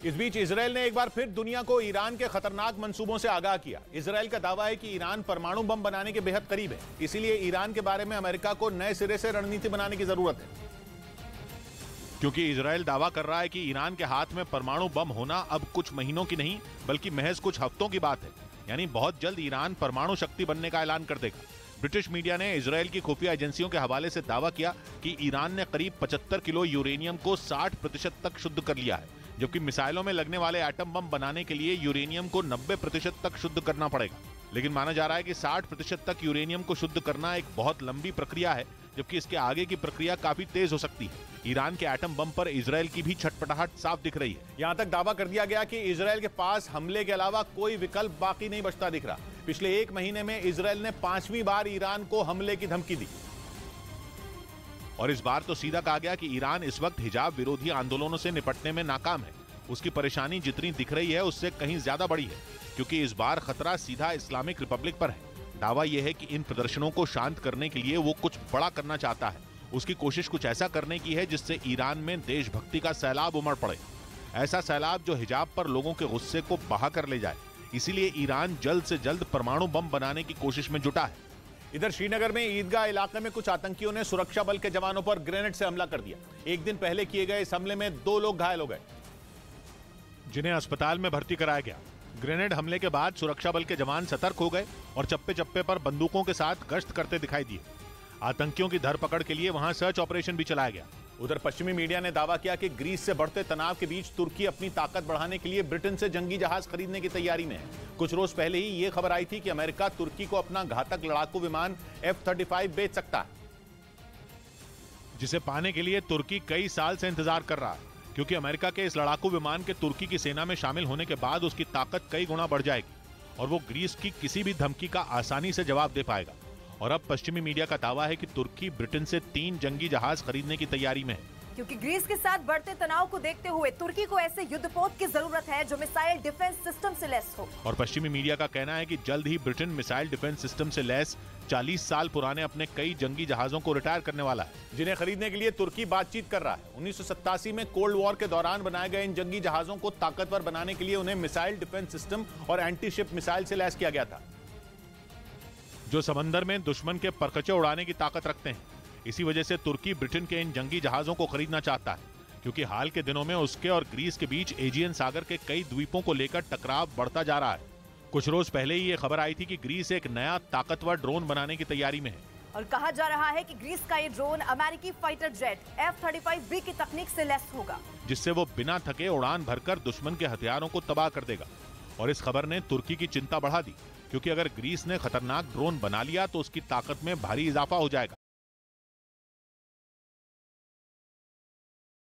इस बीच इजरायल ने एक बार फिर दुनिया को ईरान के खतरनाक मंसूबों से आगाह किया। इजरायल का दावा है कि ईरान परमाणु बम बनाने के बेहद करीब है, इसीलिए ईरान के बारे में अमेरिका को नए सिरे से रणनीति बनाने की जरूरत है। क्योंकि इजरायल दावा कर रहा है कि ईरान के हाथ में परमाणु बम होना अब कुछ महीनों की नहीं बल्कि महज कुछ हफ्तों की बात है, यानी बहुत जल्द ईरान परमाणु शक्ति बनने का ऐलान कर देगा। ब्रिटिश मीडिया ने इजरायल की खुफिया एजेंसियों के हवाले से दावा किया कि ईरान ने करीब 75 किलो यूरेनियम को 60% तक शुद्ध कर लिया है, जबकि मिसाइलों में लगने वाले एटम बम बनाने के लिए यूरेनियम को 90% तक शुद्ध करना पड़ेगा। लेकिन माना जा रहा है कि 60% तक यूरेनियम को शुद्ध करना एक बहुत लंबी प्रक्रिया है, जबकि इसके आगे की प्रक्रिया काफी तेज हो सकती है। ईरान के एटम बम पर इजरायल की भी छटपटाहट साफ दिख रही है। यहां तक दावा कर दिया गया कि इजरायल के पास हमले के अलावा कोई विकल्प बाकी नहीं बचता दिख रहा। पिछले एक महीने में इजरायल ने 5वीं बार ईरान को हमले की धमकी दी। और इस बार तो सीधा कहा गया कि ईरान इस वक्त हिजाब विरोधी आंदोलनों से निपटने में नाकाम है। उसकी परेशानी जितनी दिख रही है उससे कहीं ज्यादा बड़ी है, क्योंकि इस बार खतरा सीधा इस्लामिक रिपब्लिक पर है। दावा यह है कि इन प्रदर्शनों को शांत करने के लिए वो कुछ बड़ा करना चाहता है। उसकी कोशिश कुछ ऐसा करने की है जिससे ईरान में देशभक्ति का सैलाब उमड़ पड़े, ऐसा सैलाब जो हिजाब पर लोगों के गुस्से को बहा कर ले जाए। इसीलिए ईरान जल्द से जल्द परमाणु बम बनाने की कोशिश में जुटा है। इधर श्रीनगर में ईदगाह इलाके में कुछ आतंकियों ने सुरक्षा बल के जवानों पर ग्रेनेड से हमला कर दिया। एक दिन पहले किए गए इस हमले में 2 लोग घायल हो गए, जिन्हें अस्पताल में भर्ती कराया गया। ग्रेनेड हमले के बाद सुरक्षा बल के जवान सतर्क हो गए और चप्पे चप्पे पर बंदूकों के साथ गश्त करते दिखाई दिए। आतंकियों की धरपकड़ के लिए वहां सर्च ऑपरेशन भी चलाया गया। उधर पश्चिमी मीडिया ने दावा किया कि ग्रीस से बढ़ते तनाव के बीच तुर्की अपनी ताकत बढ़ाने के लिए ब्रिटेन से जंगी जहाज खरीदने की तैयारी में है। कुछ रोज पहले ही यह खबर आई थी कि अमेरिका तुर्की को अपना घातक लड़ाकू विमान F-35 बेच सकता है, जिसे पाने के लिए तुर्की कई साल से इंतजार कर रहा है। क्योंकि अमेरिका के इस लड़ाकू विमान के तुर्की की सेना में शामिल होने के बाद उसकी ताकत कई गुना बढ़ जाएगी और वो ग्रीस की किसी भी धमकी का आसानी से जवाब दे पाएगा। और अब पश्चिमी मीडिया का दावा है कि तुर्की ब्रिटेन से 3 जंगी जहाज खरीदने की तैयारी में है। क्योंकि ग्रीस के साथ बढ़ते तनाव को देखते हुए तुर्की को ऐसे युद्धपोत की जरूरत है जो मिसाइल डिफेंस सिस्टम से लैस हो। और पश्चिमी मीडिया का कहना है कि जल्द ही ब्रिटेन मिसाइल डिफेंस सिस्टम से लैस 40 साल पुराने अपने कई जंगी जहाजों को रिटायर करने वाला है, जिन्हें खरीदने के लिए तुर्की बातचीत कर रहा है। 1987 में कोल्ड वॉर के दौरान बनाए गए इन जंगी जहाजों को ताकतवर बनाने के लिए उन्हें मिसाइल डिफेंस सिस्टम और एंटी शिप मिसाइल से लैस किया गया था, जो समंदर में दुश्मन के परखचे उड़ाने की ताकत रखते हैं। इसी वजह से तुर्की ब्रिटेन के इन जंगी जहाजों को खरीदना चाहता है, क्योंकि हाल के दिनों में उसके और ग्रीस के बीच एजियन सागर के कई द्वीपों को लेकर टकराव बढ़ता जा रहा है। कुछ रोज पहले ही ये खबर आई थी कि ग्रीस एक नया ताकतवर ड्रोन बनाने की तैयारी में है। और कहा जा रहा है कि ग्रीस का ये ड्रोन अमेरिकी फाइटर जेट F-35B की तकनीक से लैस होगा, जिससे वो बिना थके उड़ान भरकर दुश्मन के हथियारों को तबाह कर देगा। और इस खबर ने तुर्की की चिंता बढ़ा दी, क्योंकि अगर ग्रीस ने खतरनाक ड्रोन बना लिया तो उसकी ताकत में भारी इजाफा हो जाएगा।